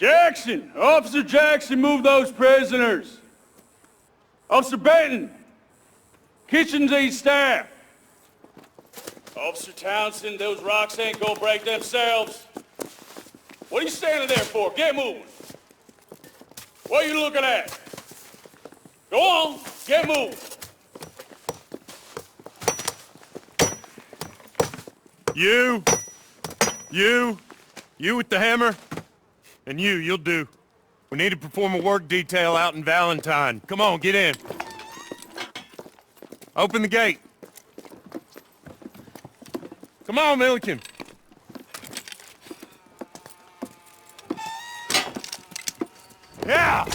Jackson! Officer Jackson, move those prisoners! Officer Benton! Kitchens aid staff! Officer Townsend, those rocks ain't gonna break themselves. What are you standing there for? Get moving! What are you looking at? Go on, get moving! You with the hammer? And you'll do. We need to perform a work detail out in Valentine. Come on, get in. Open the gate. Come on, Milliken. Yeah!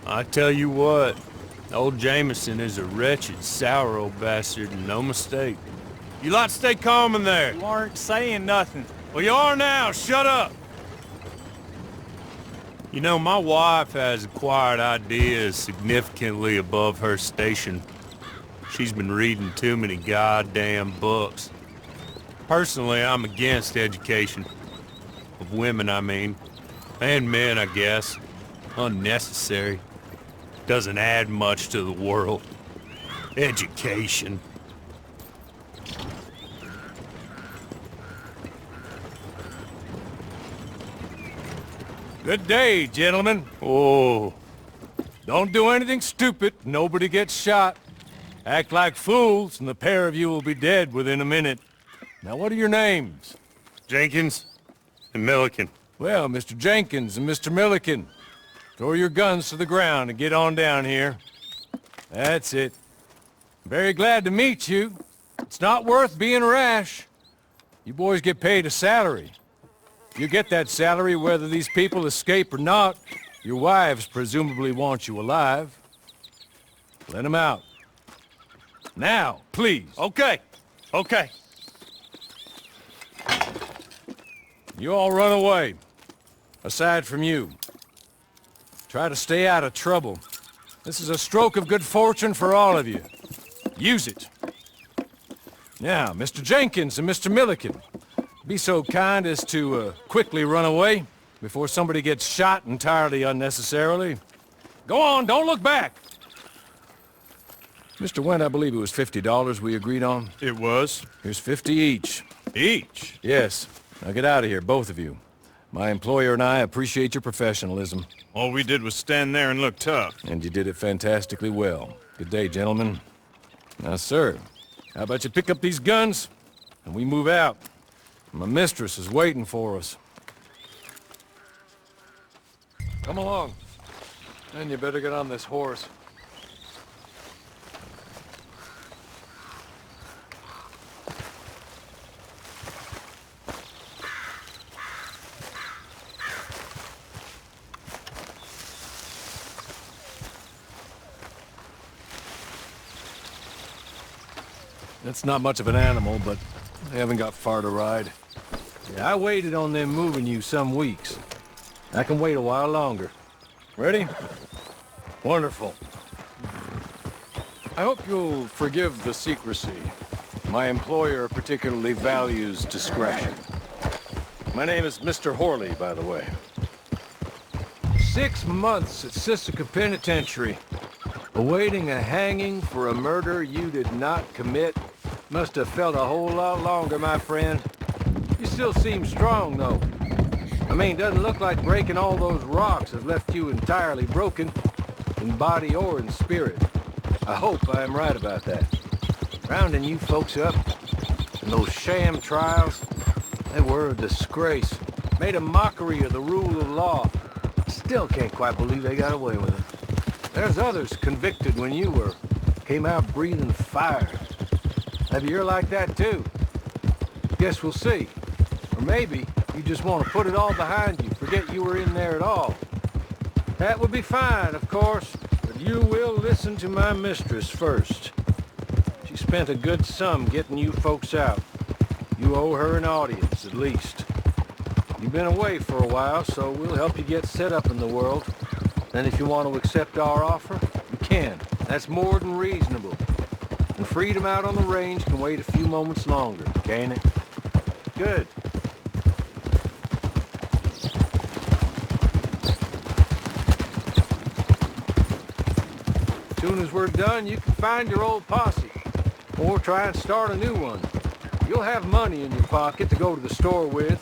I tell you what, old Jameson is a wretched, sour old bastard, and no mistake. You lot stay calm in there. You aren't saying nothing. Well, you are now. Shut up. You know, my wife has acquired ideas significantly above her station. She's been reading too many goddamn books. Personally, I'm against education. Of women, I mean. And men, I guess. Unnecessary. Doesn't add much to the world. Education. Good day, gentlemen. Oh. Don't do anything stupid. Nobody gets shot. Act like fools, and the pair of you will be dead within a minute. Now, what are your names? Jenkins and Milliken. Well, Mr. Jenkins and Mr. Milliken, throw your guns to the ground and get on down here. That's it. Very glad to meet you. It's not worth being rash. You boys get paid a salary. You get that salary whether these people escape or not. Your wives presumably want you alive. Let them out. Now, please. Okay. Okay. You all run away. Aside from you. Try to stay out of trouble. This is a stroke of good fortune for all of you. Use it. Now, Mr. Jenkins and Mr. Milliken, be so kind as to quickly run away before somebody gets shot entirely unnecessarily. Go on, don't look back. Mr. Wendt, I believe it was $50 we agreed on. It was. Here's 50 each. Each? Yes. Now get out of here, both of you. My employer and I appreciate your professionalism. All we did was stand there and look tough. And you did it fantastically well. Good day, gentlemen. Now, sir, how about you pick up these guns and we move out? My mistress is waiting for us. Come along. And you better get on this horse. It's not much of an animal, but they haven't got far to ride. Yeah, I waited on them moving you some weeks. I can wait a while longer. Ready? Wonderful. I hope you'll forgive the secrecy. My employer particularly values discretion. My name is Mr. Holladay, by the way. 6 months at Sisika Penitentiary, awaiting a hanging for a murder you did not commit. Must have felt a whole lot longer, my friend. You still seem strong, though. I mean, doesn't look like breaking all those rocks has left you entirely broken, in body or in spirit. I hope I am right about that. Rounding you folks up, and those sham trials, they were a disgrace. Made a mockery of the rule of law. Still can't quite believe they got away with it. There's others convicted when you were. Came out breathing fire. Maybe you're like that too. Guess we'll see. Or maybe you just want to put it all behind you, forget you were in there at all. That would be fine, of course, but you will listen to my mistress first. She spent a good sum getting you folks out. You owe her an audience, at least. You've been away for a while, so we'll help you get set up in the world. And if you want to accept our offer, you can. That's more than reasonable. And freedom out on the range can wait a few moments longer, can't it? Good. As soon as we're done, you can find your old posse. Or try and start a new one. You'll have money in your pocket to go to the store with.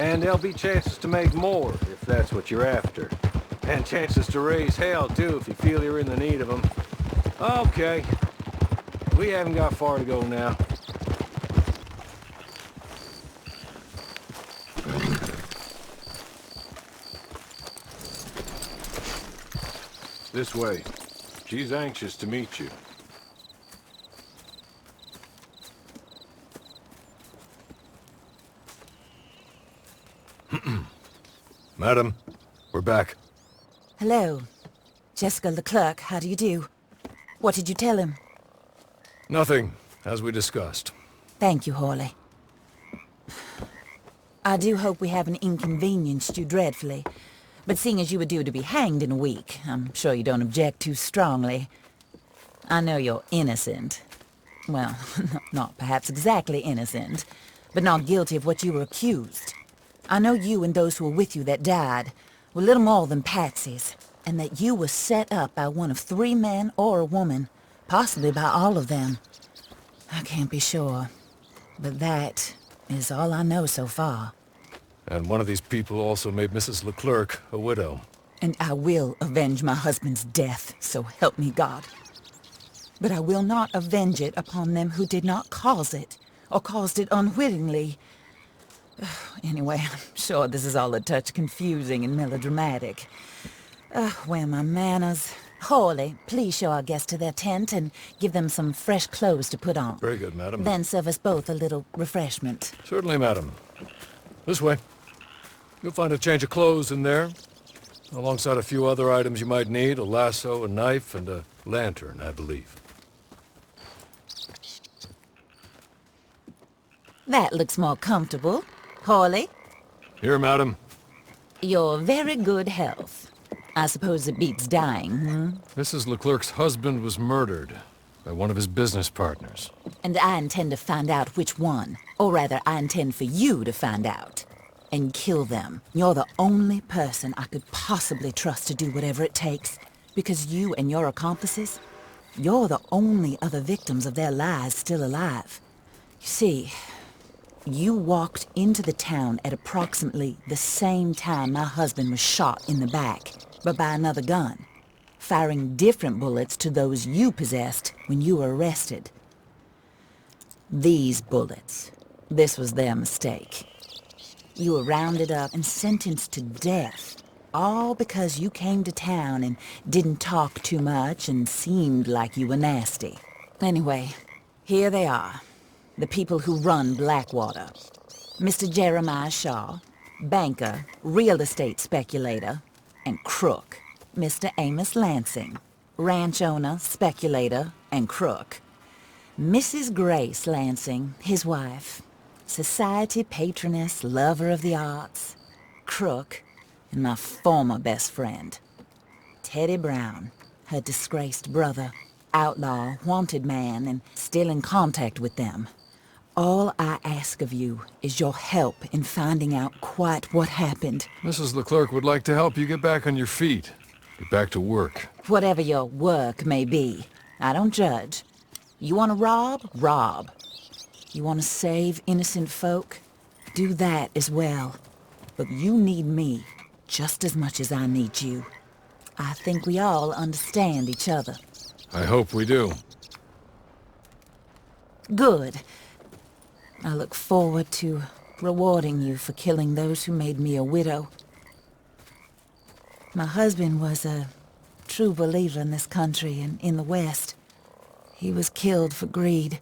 And there'll be chances to make more, if that's what you're after. And chances to raise hell, too, if you feel you're in the need of them. Okay. We haven't got far to go now. This way. She's anxious to meet you. Madam, we're back. Hello. Jessica Leclerc, how do you do? What did you tell him? Nothing, as we discussed. Thank you, Holladay. I do hope we haven't inconvenienced you dreadfully. But seeing as you were due to be hanged in a week, I'm sure you don't object too strongly. I know you're innocent. Well, not perhaps exactly innocent, but not guilty of what you were accused. I know you and those who were with you that died were little more than patsies, and that you were set up by one of 3 men or a woman, possibly by all of them. I can't be sure, but that is all I know so far. And one of these people also made Mrs. Leclerc a widow. And I will avenge my husband's death, so help me God. But I will not avenge it upon them who did not cause it, or caused it unwittingly. Anyway, I'm sure this is all a touch confusing and melodramatic. Where are my manners? Holladay, please show our guests to their tent and give them some fresh clothes to put on. Very good, madam. Then serve us both a little refreshment. Certainly, madam. This way. You'll find a change of clothes in there, alongside a few other items you might need, a lasso, a knife, and a lantern, I believe. That looks more comfortable. Holladay, Here, madam. your very good health. I suppose it beats dying, hmm? Mrs. Leclerc's husband was murdered by one of his business partners. And I intend to find out which one. Or rather, I intend for you to find out. And kill them. You're the only person I could possibly trust to do whatever it takes. Because you and your accomplices, you're the only other victims of their lies still alive. You see, you walked into the town at approximately the same time my husband was shot in the back, but by another gun, firing different bullets to those you possessed when you were arrested. These bullets, this was their mistake. You were rounded up and sentenced to death, all because you came to town and didn't talk too much and seemed like you were nasty. Anyway, here they are. The people who run Blackwater. Mr. Jeremiah Shaw, banker, real estate speculator, and crook. Mr. Amos Lansing, ranch owner, speculator, and crook. Mrs. Grace Lansing, his wife, society patroness, lover of the arts, crook, and my former best friend. Teddy Brown, her disgraced brother, outlaw, wanted man, and still in contact with them. All I ask of you is your help in finding out quite what happened. Mrs. Leclerc would like to help you get back on your feet. Get back to work. Whatever your work may be, I don't judge. You want to rob? Rob. You want to save innocent folk? Do that as well. But you need me just as much as I need you. I think we all understand each other. I hope we do. Good. I look forward to rewarding you for killing those who made me a widow. My husband was a true believer in this country and in the West. He was killed for greed.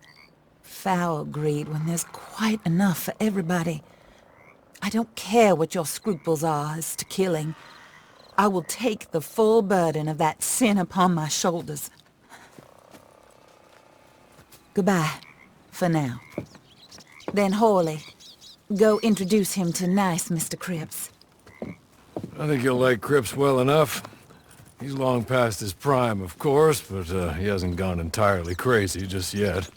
Foul greed when there's quite enough for everybody. I don't care what your scruples are as to killing. I will take the full burden of that sin upon my shoulders. Goodbye, for now. Then, Holladay, Go introduce him to nice Mr. Cripps. I think you'll like Cripps well enough. He's long past his prime, of course, but he hasn't gone entirely crazy just yet.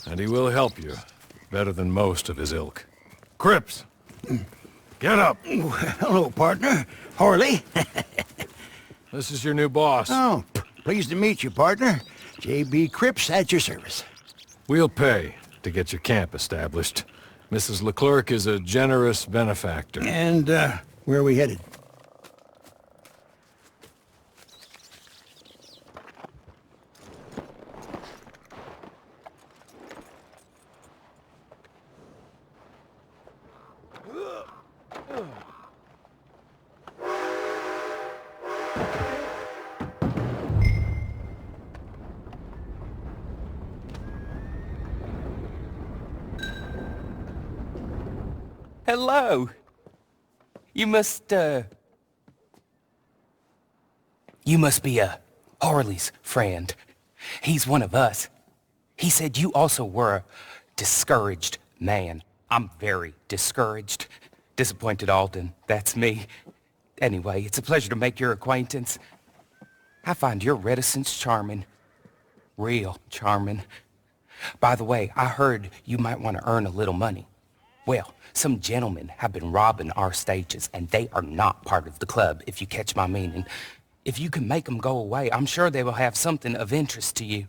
And he will help you, better than most of his ilk. Cripps! Get up! Hello, partner. Harley. This is your new boss. Oh, pleased to meet you, partner. J.B. Cripps at your service. We'll pay to get your camp established. Mrs. Leclerc is a generous benefactor. And, where are we headed? Hello. You must be, Harley's friend. He's one of us. He said you also were a discouraged man. I'm very discouraged. Disappointed Alden, that's me. Anyway, it's a pleasure to make your acquaintance. I find your reticence charming. Real charming. By the way, I heard you might want to earn a little money. Well, some gentlemen have been robbing our stages, and they are not part of the club, if you catch my meaning. If you can make them go away, I'm sure they will have something of interest to you.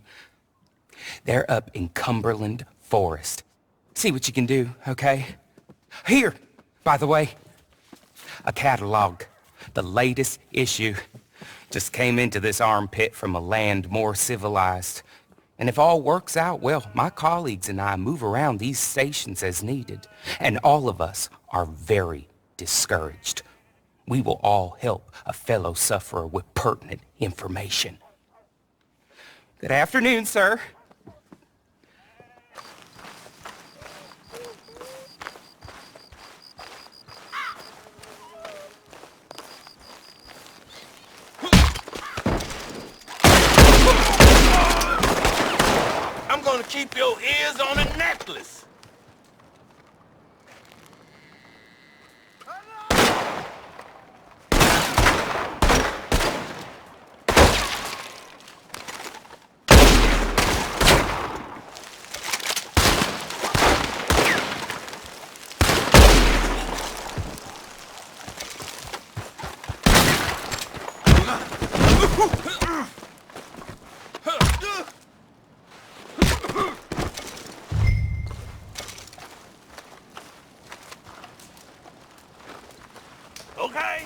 They're up in Cumberland Forest. See what you can do, okay? Here, by the way, a catalog. The latest issue. Just came into this armpit from a land more civilized. And if all works out, well, my colleagues and I move around these stations as needed. And all of us are very discouraged. We will all help a fellow sufferer with pertinent information. Good afternoon, sir. I'm gonna keep your ears on a necklace. Okay.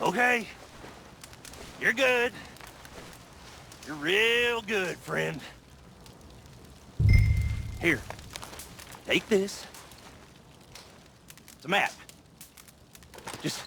Okay. You're good. You're real good, friend. Here. Take this. It's a map. Just...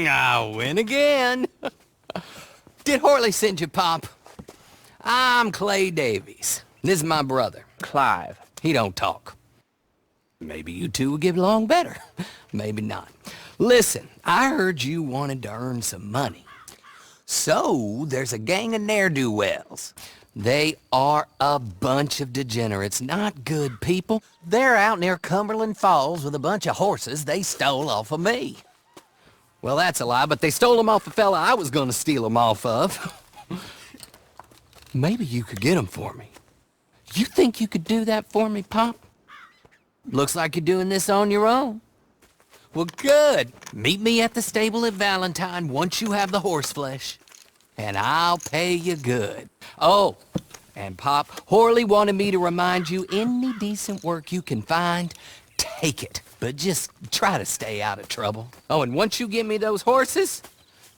I win again. Did Harley send you, Pop? I'm Clay Davies. This is my brother, Clive. He don't talk. Maybe you two will get along better. Maybe not. Listen, I heard you wanted to earn some money. So, there's a gang of ne'er-do-wells. They are a bunch of degenerates, not good people. They're out near Cumberland Falls with a bunch of horses they stole off of me. Well, that's a lie, but they stole them off the fella I was gonna steal them off of. Maybe you could get them for me. You think you could do that for me, Pop? Looks like you're doing this on your own. Well, good. Meet me at the stable at Valentine once you have the horse flesh. And I'll pay you good. Oh, and Pop, Harley wanted me to remind you any decent work you can find, take it, but just try to stay out of trouble. Oh, and once you give me those horses,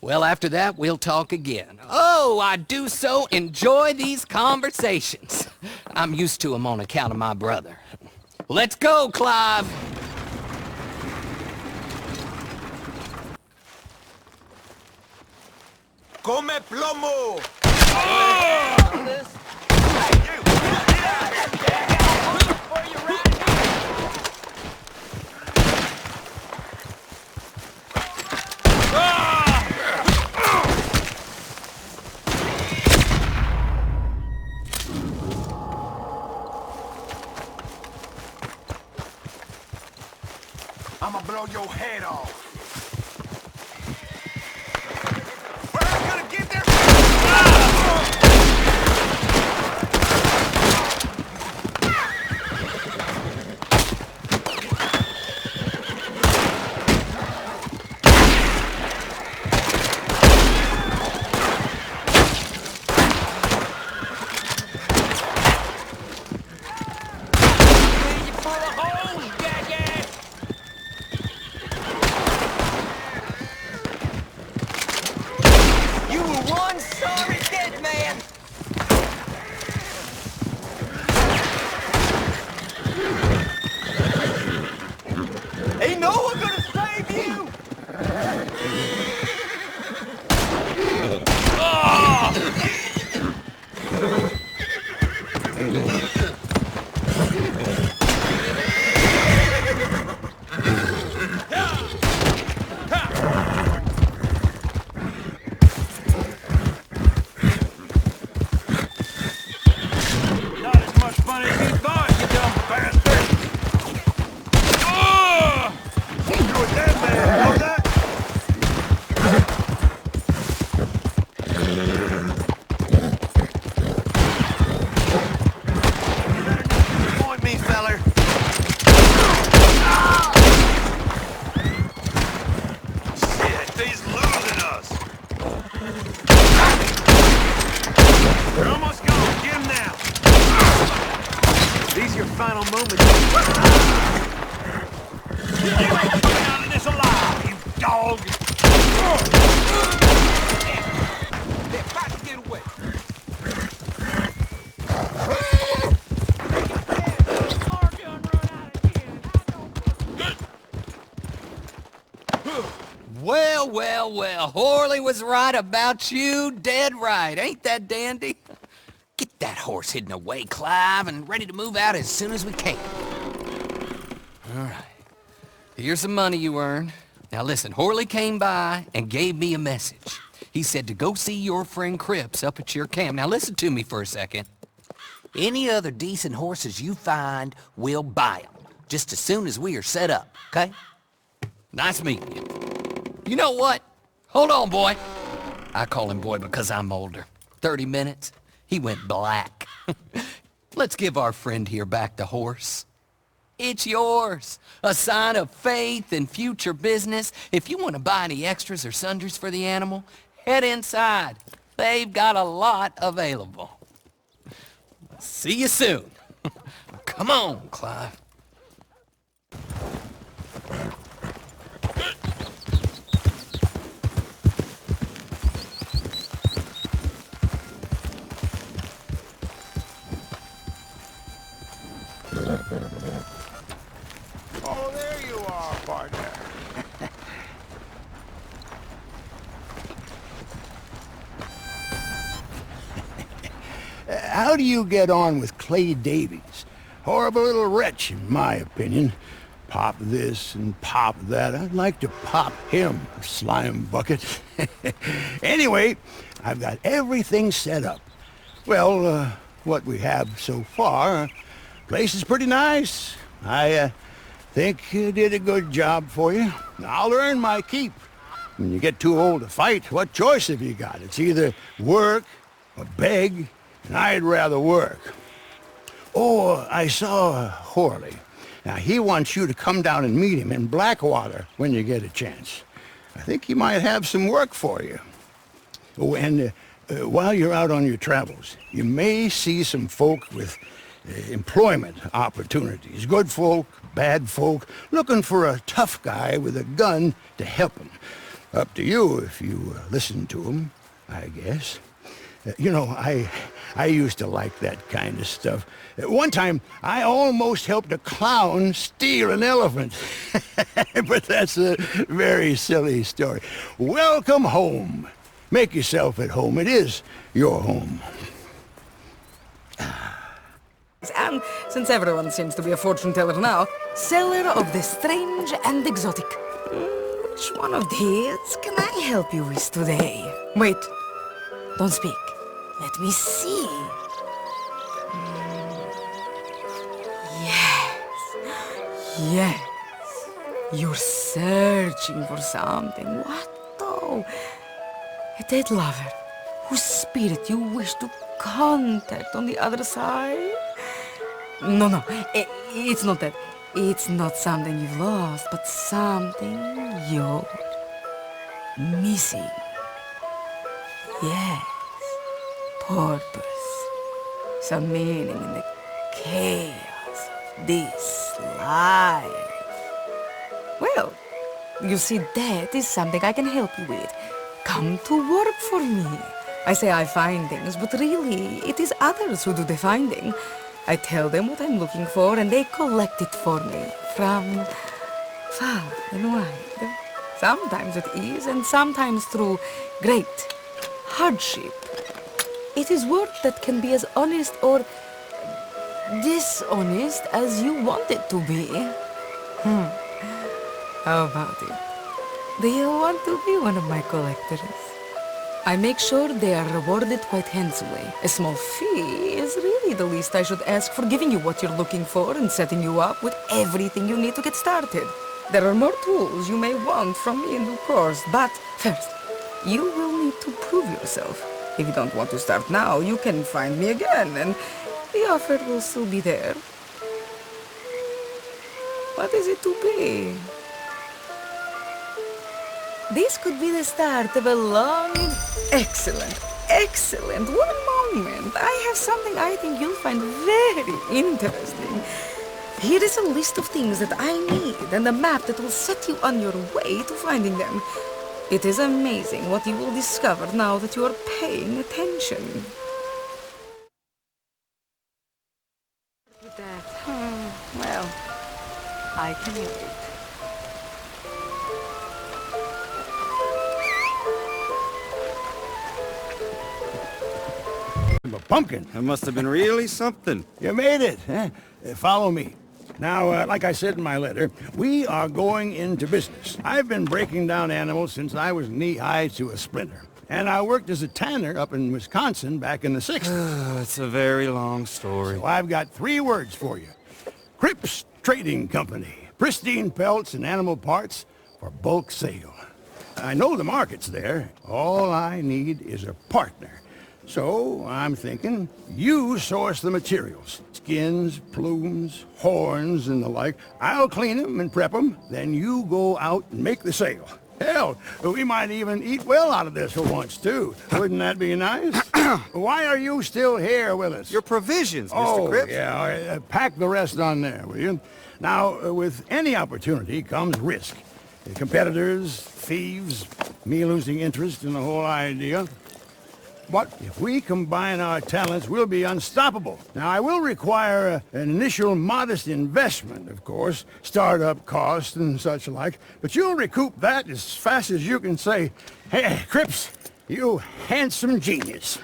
well, after that, we'll talk again. Oh, I do so enjoy these conversations. I'm used to them on account of my brother. Let's go, Clive! Come plomo! I'ma blow your head off. We're gonna get there. Final moments. You ain't coming out of this alive, you dog! They're about to get away. Well, well, well, Horley was right about you, dead right. Ain't that dandy? Get that horse hidden away, Clive, and ready to move out as soon as we can. All right. Here's some money you earned. Now listen, Horley came by and gave me a message. He said to go see your friend Cripps up at your camp. Now listen to me for a second. Any other decent horses you find, we'll buy them. Just as soon as we are set up, okay? Nice meeting you. You know what? Hold on, boy. I call him boy because I'm older. 30 minutes. He went black. Let's give our friend here back the horse. It's yours. A sign of faith and future business. If you want to buy any extras or sundries for the animal, head inside. They've got a lot available. See you soon. Come on, Clive. Oh, there you are, partner. How do you get on with Clay Davies? Horrible little wretch, in my opinion. Pop this and pop that. I'd like to pop him, slime bucket. Anyway, I've got everything set up. Well, what we have so far, place is pretty nice. I think you did a good job for you. I'll earn my keep. When you get too old to fight, what choice have you got? It's either work or beg, and I'd rather work. Oh, I saw Horley. Now, he wants you to come down and meet him in Blackwater when you get a chance. I think he might have some work for you. Oh, and while you're out on your travels, you may see some folk with employment opportunities. Good folk, bad folk, looking for a tough guy with a gun to help them. Up to you if you listen to them, I guess. You know, I used to like that kind of stuff. One time, I almost helped a clown steal an elephant. But that's a very silly story. Welcome home. Make yourself at home. It is your home. And since everyone seems to be a fortune teller now, seller of the strange and exotic. Which one of these can I help you with today? Wait, don't speak. Let me see. Yes. You're searching for something. What though? A dead lover whose spirit you wish to contact on the other side? No, it's not that. It's not something you've lost, but something you're missing. Yes. Purpose. Some meaning in the chaos of this life. Well, you see, that is something I can help you with. Come to work for me. I say I find things, but really, it is others who do the finding. I tell them what I'm looking for, and they collect it for me from far and wide. Sometimes with ease, and sometimes through great hardship. It is work that can be as honest or dishonest as you want it to be. How about it? Do you want to be one of my collectors? I make sure they are rewarded quite handsomely. A small fee is really the least I should ask for giving you what you're looking for and setting you up with everything you need to get started. There are more tools you may want from me in due course, but first, you will need to prove yourself. If you don't want to start now, you can find me again, and the offer will still be there. What is it to be? This could be the start of a long and excellent. One moment. I have something I think you'll find very interesting. Here is a list of things that I need and a map that will set you on your way to finding them. It is amazing what you will discover now that you are paying attention. With that, well, I can wait. A pumpkin. That must have been really something. You made it. Huh? Follow me. Now, like I said in my letter, we are going into business. I've been breaking down animals since I was knee-high to a splinter. And I worked as a tanner up in Wisconsin back in the 60s. It's a very long story. So I've got 3 words for you. Cripps Trading Company. Pristine pelts and animal parts for bulk sale. I know the market's there. All I need is a partner. So I'm thinking you source the materials. Skins, plumes, horns, and the like. I'll clean them and prep them. Then you go out and make the sale. Hell, we might even eat well out of this for once, too. Wouldn't that be nice? Why are you still here with us? Your provisions, Mr. Cripps. Yeah. All right. Pack the rest on there, will you? Now, with any opportunity comes risk. Competitors, thieves, me losing interest in the whole idea. But if we combine our talents, we'll be unstoppable. Now, I will require an initial modest investment, of course, startup costs and such like, but you'll recoup that as fast as you can say, "Hey, Cripps, you handsome genius."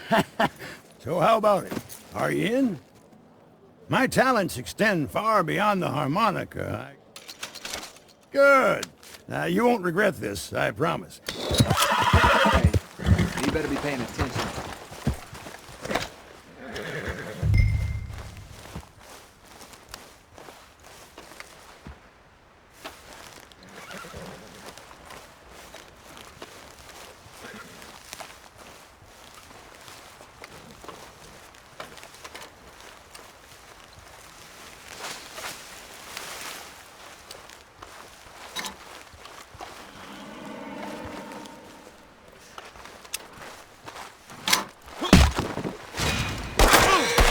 So how about it? Are you in? My talents extend far beyond the harmonica. Good. Now, you won't regret this, I promise. Hey, you better be paying attention.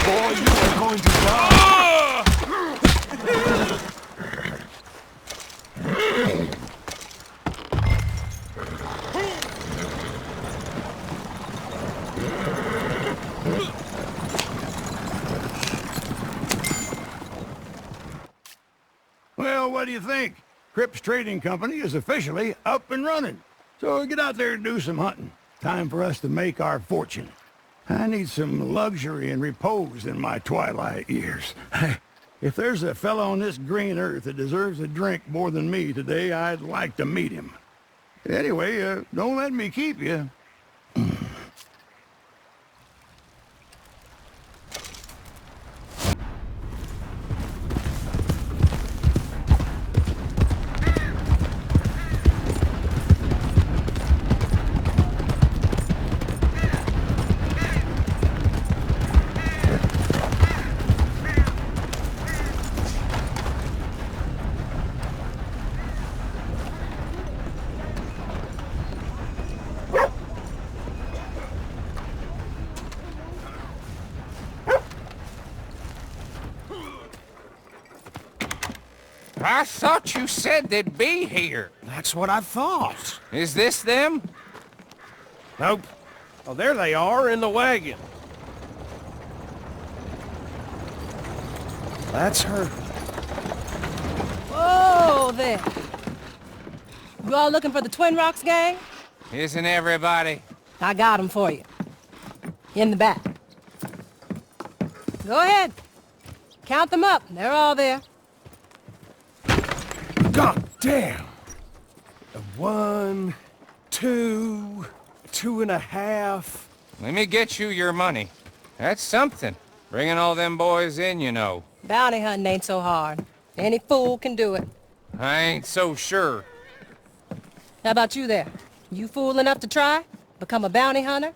Boy, you are going to die. what do you think? Cripp's Trading Company is officially up and running. So get out there and do some hunting. Time for us to make our fortune. I need some luxury and repose in my twilight years. If there's a fellow on this green earth that deserves a drink more than me today, I'd like to meet him. Anyway, don't let me keep you. I thought you said they'd be here. That's what I thought. Is this them? Nope. Oh, there they are in the wagon. That's her. Whoa there. You all looking for the Twin Rocks gang? Isn't everybody? I got them for you. In the back. Go ahead. Count them up. They're all there. God damn! 1, 2, 2.5. Let me get you your money. That's something. Bringing all them boys in, you know. Bounty hunting ain't so hard. Any fool can do it. I ain't so sure. How about you there? You fool enough to try? Become a bounty hunter?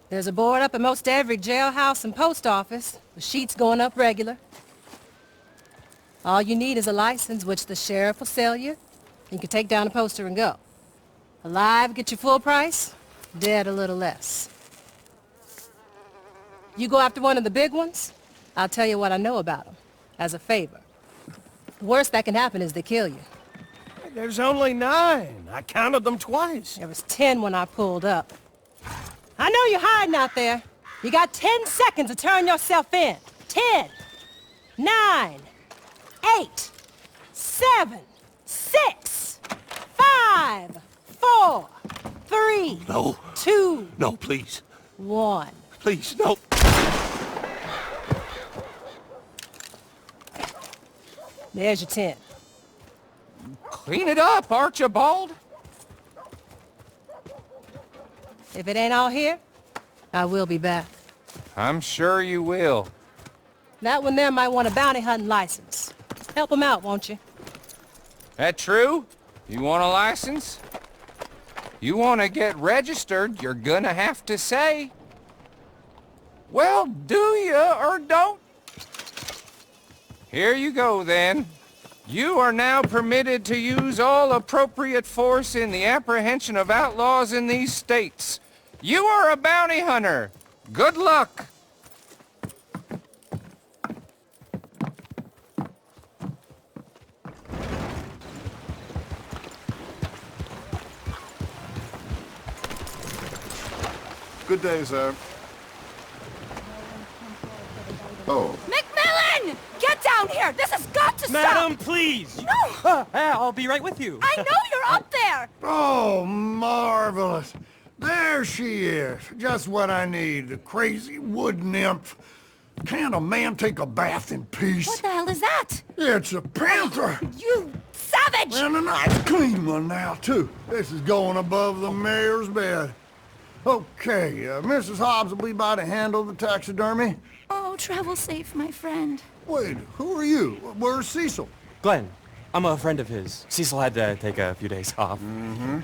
There's a board up at most every jailhouse and post office. The sheets going up regular. All you need is a license, which the sheriff will sell you. You can take down a poster and go. Alive, get your full price. Dead, a little less. You go after one of the big ones, I'll tell you what I know about them, as a favor. The worst that can happen is they kill you. There's only 9. I counted them twice. There was 10 when I pulled up. I know you're hiding out there. You got 10 seconds to turn yourself in. 10, 9, 8, 7, 6, 5, 4, 3, No. 2, No, please. 1. Please, no. There's your 10. Clean it up, Archibald. If it ain't all here, I will be back. I'm sure you will. That one there might want a bounty hunting license. Help him out, won't you? That true? You want a license? You want to get registered, you're gonna have to say. Well, do you or don't? Here you go, then. You are now permitted to use all appropriate force in the apprehension of outlaws in these states. You are a bounty hunter. Good luck. Good day, sir. Oh. McMillan! Get down here! This has got to stop! Madam, please! No! I'll be right with you. I know you're up there! Oh, marvelous. There she is. Just what I need. The crazy wood nymph. Can't a man take a bath in peace? What the hell is that? It's a panther! You savage! And a nice clean one now, too. This is going above the mayor's bed. Okay, Mrs. Hobbs will be by to handle the taxidermy. Oh, travel safe, my friend. Wait, who are you? Where's Cecil? Glenn, I'm a friend of his. Cecil had to take a few days off. Mm-hmm.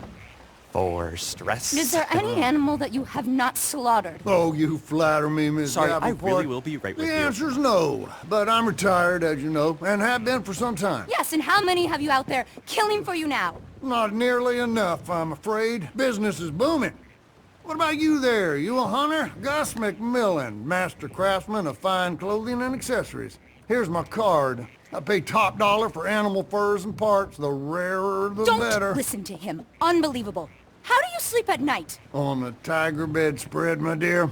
For stress. Is there any animal that you have not slaughtered? Oh, you flatter me, Miss Sorry, Davenport. I really will be right with you. The answer's no, but I'm retired, as you know, and have been for some time. Yes, and how many have you out there killing for you now? Not nearly enough, I'm afraid. Business is booming. What about you there? You a hunter? Gus McMillan, master craftsman of fine clothing and accessories. Here's my card. I pay top dollar for animal furs and parts. The rarer, the better. Don't listen to him. Unbelievable. How do you sleep at night? On the tiger bedspread, my dear.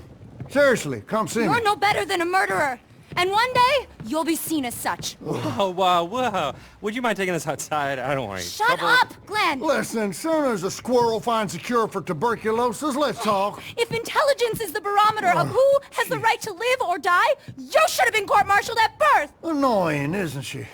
Seriously, come see me. You're no better than a murderer. And one day, you'll be seen as such. Whoa, whoa, whoa. Would you mind taking us outside? I don't want any Shut trouble. up, Glenn! Listen, soon as a squirrel finds a cure for tuberculosis, let's talk. If intelligence is the barometer of who has the right to live or die, you should have been court-martialed at birth! Annoying, isn't she?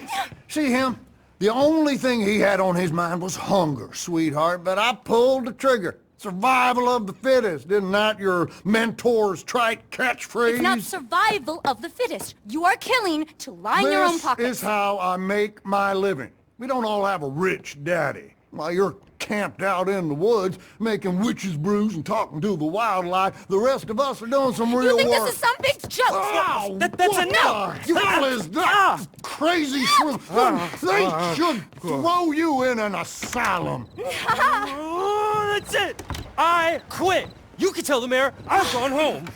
See him? The only thing he had on his mind was hunger, sweetheart, but I pulled the trigger. Survival of the fittest, isn't that your mentor's trite catchphrase? It's not survival of the fittest. You are killing to line your own pockets. This is how I make my living. We don't all have a rich daddy. While you're camped out in the woods, making witches' brews and talking to the wildlife, the rest of us are doing some real work. You think this is some big joke? Oh, that's what enough! the hell is that crazy shrimp? They should throw you in an asylum. Oh, that's it! I quit! You can tell the mayor I've gone home!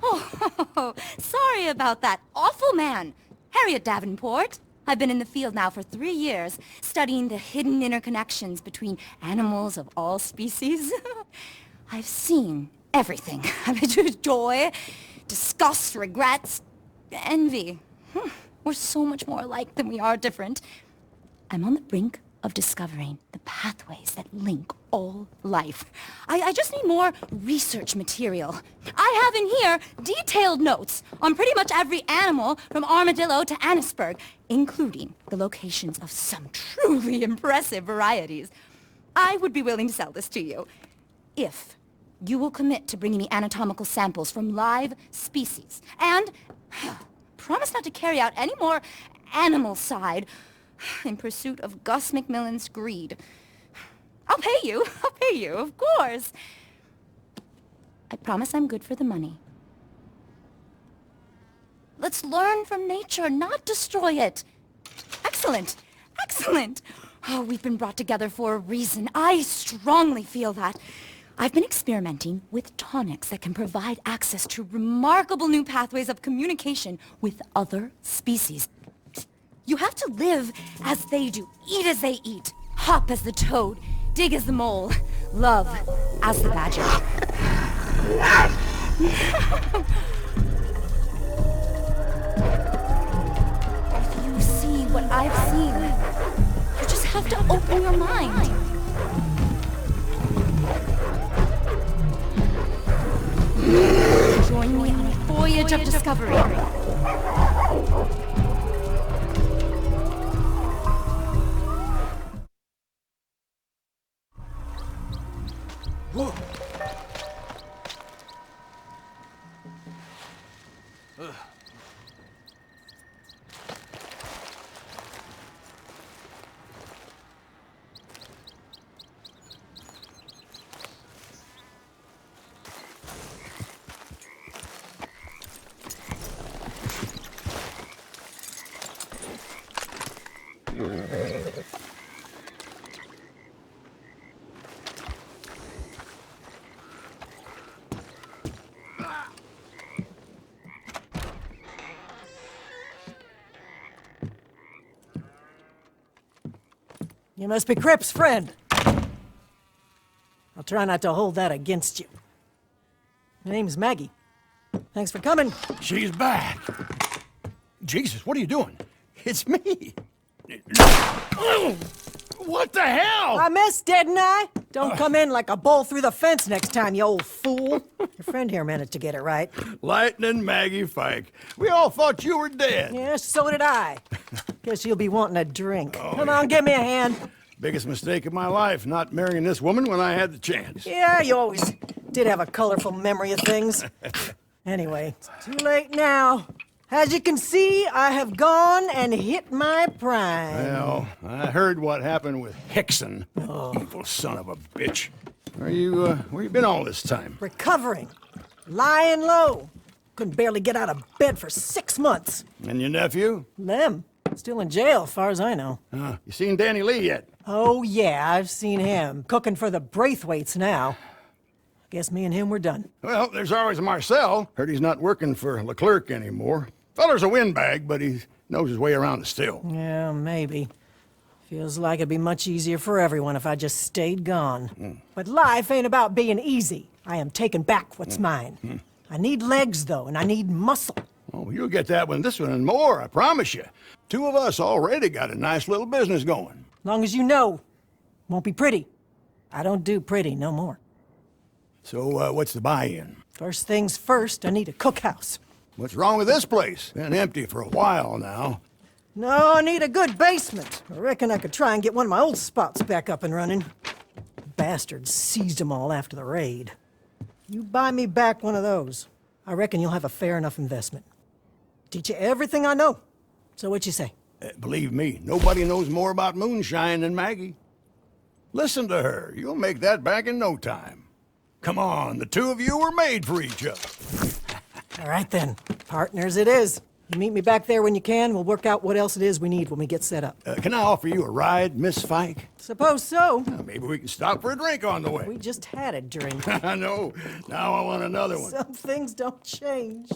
Oh, sorry about that awful man, Harriet Davenport. I've been in the field now for 3 years, studying the hidden interconnections between animals of all species. I've seen everything. Joy, disgust, regrets, envy. We're so much more alike than we are different. I'm on the brink of discovering the pathways that link all life. I just need more research material. I have in here detailed notes on pretty much every animal from armadillo to Annisburg, including the locations of some truly impressive varieties. I would be willing to sell this to you if you will commit to bringing me anatomical samples from live species and promise not to carry out any more animal side in pursuit of Gus McMillan's greed. I'll pay you, of course. I promise I'm good for the money. Let's learn from nature, not destroy it. Excellent, excellent. Oh, we've been brought together for a reason. I strongly feel that. I've been experimenting with tonics that can provide access to remarkable new pathways of communication with other species. You have to live as they do, eat as they eat, hop as the toad, dig as the mole, love as the badger. If you see what I've seen, you just have to open your mind. Join me on a voyage of discovery. Whoa. You must be Crip's friend. I'll try not to hold that against you. My name's Maggie. Thanks for coming. She's back. Jesus, what are you doing? It's me. What the hell? I missed, didn't I? Don't come in like a bull through the fence next time, you old fool. Your friend here managed to get it right. Lightning Maggie Fike. We all thought you were dead. Yeah, so did I. Guess you'll be wanting a drink. Come on, give me a hand. Biggest mistake of my life, not marrying this woman when I had the chance. Yeah, you always did have a colorful memory of things. Anyway, it's too late now. As you can see, I have gone and hit my prime. Well, I heard what happened with Hickson. Evil son of a bitch. Where you been all this time? Recovering. Lying low. Couldn't barely get out of bed for 6 months. And your nephew? Them. Still in jail, as far as I know. You seen Danny Lee yet? Oh, yeah, I've seen him. Cooking for the Braithwaites now. Guess me and him were done. Well, there's always Marcel. Heard he's not working for Leclerc anymore. Feller's a windbag, but he knows his way around the still. Yeah, maybe. Feels like it'd be much easier for everyone if I just stayed gone. But life ain't about being easy. I am taking back what's mine. I need legs, though, and I need muscle. Oh, you'll get that one, this one, and more, I promise you. Two of us already got a nice little business going. Long as you know, won't be pretty. I don't do pretty no more. So, what's the buy-in? First things first, I need a cookhouse. What's wrong with this place? Been empty for a while now. No, I need a good basement. I reckon I could try and get one of my old spots back up and running. Bastards seized them all after the raid. You buy me back one of those, I reckon you'll have a fair enough investment. Teach you everything I know. So what you say? Believe me, nobody knows more about moonshine than Maggie. Listen to her. You'll make that back in no time. Come on, the two of you were made for each other. All right then, partners it is. You meet me back there when you can. We'll work out what else it is we need when we get set up. Can I offer you a ride, Miss Fike? Suppose so. Maybe we can stop for a drink on the way. We just had a drink. I know. Now I want another one. Some things don't change.